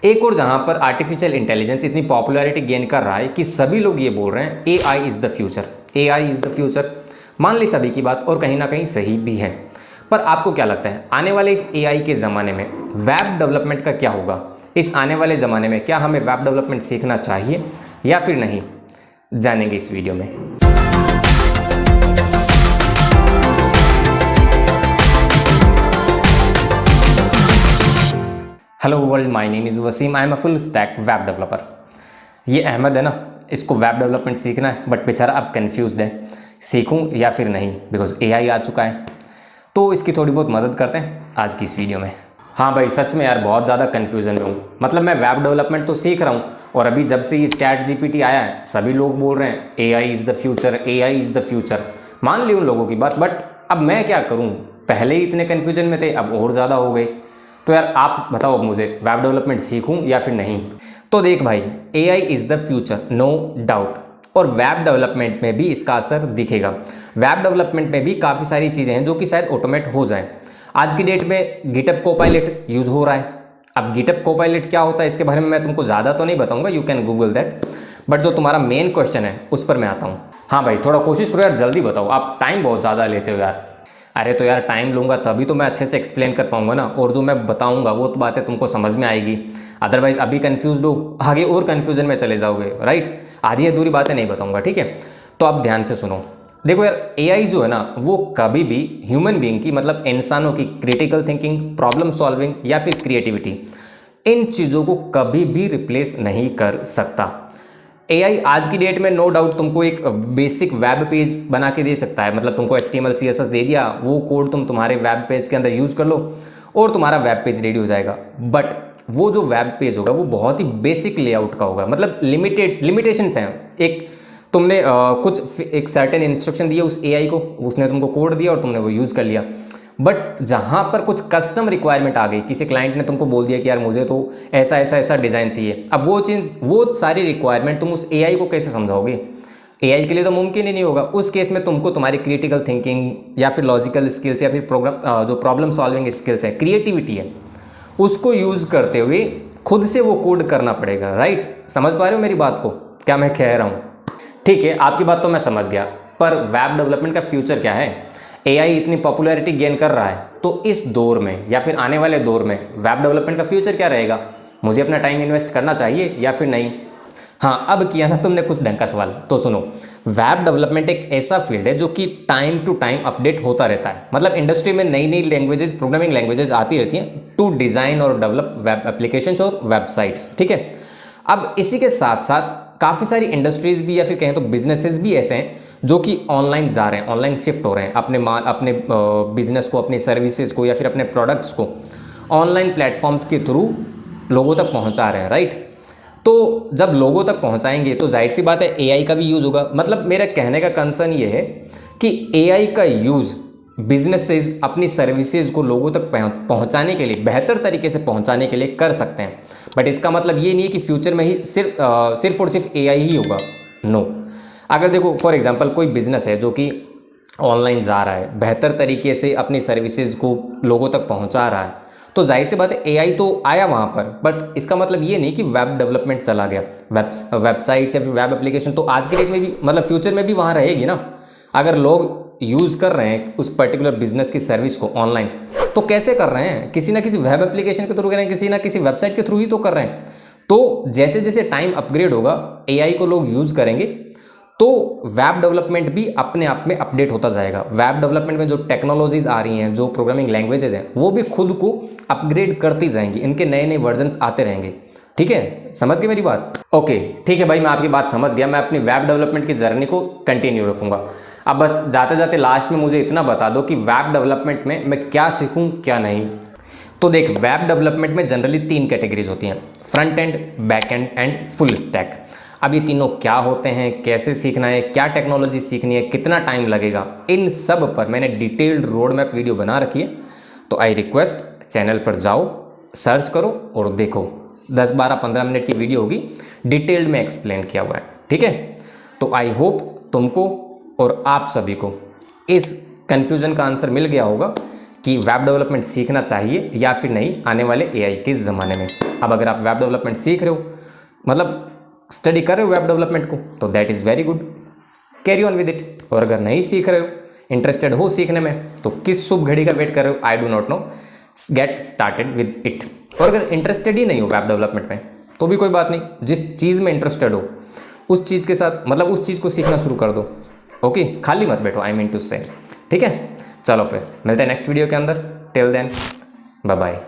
एक और जहां पर आर्टिफिशियल इंटेलिजेंस इतनी पॉपुलैरिटी गेन कर रहा है कि सभी लोग ये बोल रहे हैं AI is the future, AI is the future. मान ली सभी की बात और कहीं ना कहीं सही भी है, पर आपको क्या लगता है आने वाले इस एआई के ज़माने में वेब डेवलपमेंट का क्या होगा? इस आने वाले ज़माने में क्या हमें वेब डेवलपमेंट सीखना चाहिए या फिर नहीं, जानेंगे इस वीडियो में। Hello world, my name is Wasim, I am a full stack web developer. ये अहमद है ना, इसको वेब डेवलपमेंट सीखना है बट बेचारा अब कन्फ्यूज्ड है, सीखूं या फिर नहीं, बिकॉज एआई आ चुका है। तो इसकी थोड़ी बहुत मदद करते हैं आज की इस वीडियो में। हाँ भाई, सच में यार बहुत ज़्यादा कन्फ्यूजन में हूँ। मतलब मैं वेब डेवलपमेंट तो सीख रहा हूँ और अभी जब से ये चैट जीपीटी आया है सभी लोग बोल रहे हैं AI is the future, AI is the future. मान ली उन लोगों की बात, बट अब मैं क्या करूँ? पहले ही इतने कन्फ्यूजन में थे, अब और ज़्यादा हो गए। तो यार आप बताओ अब मुझे वेब डेवलपमेंट सीखूं या फिर नहीं। तो देख भाई, AI is the future no doubt, और वेब डेवलपमेंट में भी इसका असर दिखेगा। वेब डेवलपमेंट में भी काफ़ी सारी चीज़ें हैं जो कि शायद ऑटोमेट हो जाएं। आज की डेट में गिटहब कोपायलट यूज़ हो रहा है। अब गिटहब कोपायलट क्या होता है इसके बारे में मैं तुमको ज़्यादा तो नहीं बताऊंगा, you can Google that. But जो तुम्हारा मेन क्वेश्चन है उस पर मैं आता हूँ। हाँ भाई, थोड़ा कोशिश करो यार, जल्दी बताओ, आप टाइम बहुत ज़्यादा लेते हो यार। अरे तो यार टाइम लूँगा तभी तो मैं अच्छे से एक्सप्लेन कर पाऊँगा ना, और जो मैं बताऊँगा वो तो बातें तुमको समझ में आएगी। अदरवाइज अभी कन्फ्यूज हो, आगे और कन्फ्यूजन में चले जाओगे, राइट। आधी अधूरी बातें नहीं बताऊँगा, ठीक है। तो आप ध्यान से सुनो। देखो यार, एआई जो है ना वो कभी भी ह्यूमन बीइंग की, मतलब इंसानों की क्रिटिकल थिंकिंग, प्रॉब्लम सॉल्विंग या फिर क्रिएटिविटी, इन चीज़ों को कभी भी रिप्लेस नहीं कर सकता। एआई आज की डेट में नो डाउट तुमको एक बेसिक वेब पेज बना के दे सकता है। मतलब तुमको HTML CSS दे दिया, वो कोड तुम तुम्हारे वेब पेज के अंदर यूज़ कर लो और तुम्हारा वेब पेज रेडी हो जाएगा। बट वो जो वेब पेज होगा वो बहुत ही बेसिक लेआउट का होगा, मतलब लिमिटेशंस हैं। एक तुमने कुछ एक सर्टेन इंस्ट्रक्शन दिया उस एआई को, उसने तुमको कोड दिया और तुमने वो यूज़ कर लिया। बट जहाँ पर कुछ कस्टम रिक्वायरमेंट आ गई, किसी क्लाइंट ने तुमको बोल दिया कि यार मुझे तो ऐसा ऐसा ऐसा डिज़ाइन चाहिए, अब वो चीज़, वो सारी रिक्वायरमेंट तुम उस एआई को कैसे समझाओगे? एआई के लिए तो मुमकिन ही नहीं होगा। उस केस में तुमको तुम्हारी क्रिटिकल थिंकिंग या फिर लॉजिकल स्किल्स या फिर जो प्रॉब्लम सॉल्विंग स्किल्स है, क्रिएटिविटी है, उसको यूज़ करते हुए खुद से वो कोड करना पड़ेगा, राइट। समझ पा रहे हो मेरी बात को, क्या मैं कह रहा हूँ? ठीक है, आपकी बात तो मैं समझ गया, पर वेब डेवलपमेंट का फ्यूचर क्या है? एआई इतनी पॉपुलैरिटी गेन कर रहा है, तो इस दौर में या फिर आने वाले दौर में वेब डेवलपमेंट का फ्यूचर क्या रहेगा? मुझे अपना टाइम इन्वेस्ट करना चाहिए या फिर नहीं? हाँ, अब किया ना तुमने कुछ ढंग का सवाल। तो सुनो, वेब डेवलपमेंट एक ऐसा फील्ड है जो कि टाइम टू टाइम अपडेट होता रहता है। मतलब इंडस्ट्री में नई नई लैंग्वेजेस, प्रोग्रामिंग लैंग्वेजेस आती रहती हैं टू डिज़ाइन और डेवलप वेब एप्लीकेशंस और वेबसाइट्स, ठीक है। अब इसी के साथ साथ काफ़ी सारी इंडस्ट्रीज़ भी या फिर कहें तो बिजनेसेस भी ऐसे हैं जो कि ऑनलाइन जा रहे हैं, ऑनलाइन शिफ्ट हो रहे हैं, अपने अपने बिजनेस को, अपनी सर्विसेज को या फिर अपने प्रोडक्ट्स को ऑनलाइन प्लेटफॉर्म्स के थ्रू लोगों तक पहुंचा रहे हैं, राइट। तो जब लोगों तक पहुंचाएंगे तो जाहिर सी बात है एआई का भी यूज़ होगा। मतलब मेरा कहने का कंसर्न ये है कि एआई का यूज़ बिजनेसेस अपनी सर्विसेज को लोगों तक पहुंचाने के लिए, बेहतर तरीके से पहुंचाने के लिए कर सकते हैं। बट इसका मतलब ये नहीं है कि फ्यूचर में ही सिर्फ और सिर्फ एआई ही होगा, नो। अगर देखो फॉर एग्जांपल कोई बिजनेस है जो कि ऑनलाइन जा रहा है, बेहतर तरीके से अपनी सर्विसेज को लोगों तक पहुंचा रहा है, तो जाहिर सी बात है एआई तो आया वहाँ पर। बट इसका मतलब ये नहीं कि वेब डेवलपमेंट चला गया। वेबसाइट्स या फिर वेब एप्लीकेशन तो आज के डेट में भी, मतलब फ्यूचर में भी वहाँ रहेगी ना। अगर लोग यूज़ कर रहे हैं उस पर्टिकुलर बिजनेस की सर्विस को ऑनलाइन, तो कैसे कर रहे हैं? किसी ना किसी वेब एप्लीकेशन के थ्रू कर रहे हैं, किसी ना किसी वेबसाइट के थ्रू ही तो कर रहे हैं। तो जैसे जैसे टाइम अपग्रेड होगा, एआई को लोग यूज़ करेंगे, तो वेब डेवलपमेंट भी अपने आप में अपडेट होता जाएगा। वेब डेवलपमेंट में जो टेक्नोलॉजीज आ रही हैं, जो प्रोग्रामिंग लैंग्वेजेज हैं, वो भी खुद को अपग्रेड करती जाएंगी, इनके नए नए वर्जन्स आते रहेंगे, ठीक है। समझ गए मेरी बात? ओके, ठीक है भाई, मैं आपकी बात समझ गया। मैं अपनी वेब डेवलपमेंट की जर्नी को कंटिन्यू रखूँगा। अब बस जाते जाते लास्ट में मुझे इतना बता दो कि वेब डेवलपमेंट में मैं क्या सीखूँ क्या नहीं। तो देख, वेब डेवलपमेंट में जनरली 3 कैटेगरीज होती हैं, front end, back and and full stack. अब ये तीनों क्या होते हैं, कैसे सीखना है, क्या टेक्नोलॉजी सीखनी है, कितना टाइम लगेगा, इन सब पर मैंने डिटेल्ड रोड मैप वीडियो बना रखी है। तो आई रिक्वेस्ट, चैनल पर जाओ, सर्च करो और देखो। 10, 12, 15 मिनट की वीडियो होगी, डिटेल्ड में एक्सप्लेन किया हुआ है, ठीक है। तो आई होप तुमको और आप सभी को इस कन्फ्यूज़न का आंसर मिल गया होगा कि वेब डेवलपमेंट सीखना चाहिए या फिर नहीं आने वाले एआई के ज़माने में। अब अगर आप वेब डेवलपमेंट सीख रहे हो, मतलब स्टडी कर रहे हो वेब डेवलपमेंट को, तो that is very good, carry on with it. और अगर नहीं सीख रहे हो, इंटरेस्टेड हो सीखने में, तो किस शुभ घड़ी का वेट कर रहे हो, I do not know, get started with it. और अगर इंटरेस्टेड ही नहीं हो वेब डेवलपमेंट में तो भी कोई बात नहीं, जिस चीज़ में इंटरेस्टेड हो उस चीज़ के साथ, मतलब उस चीज़ को सीखना शुरू कर दो। ओके, खाली मत बैठो, आई मीन टू से। ठीक है, चलो फिर मिलते हैं नेक्स्ट वीडियो के अंदर। Till then bye bye.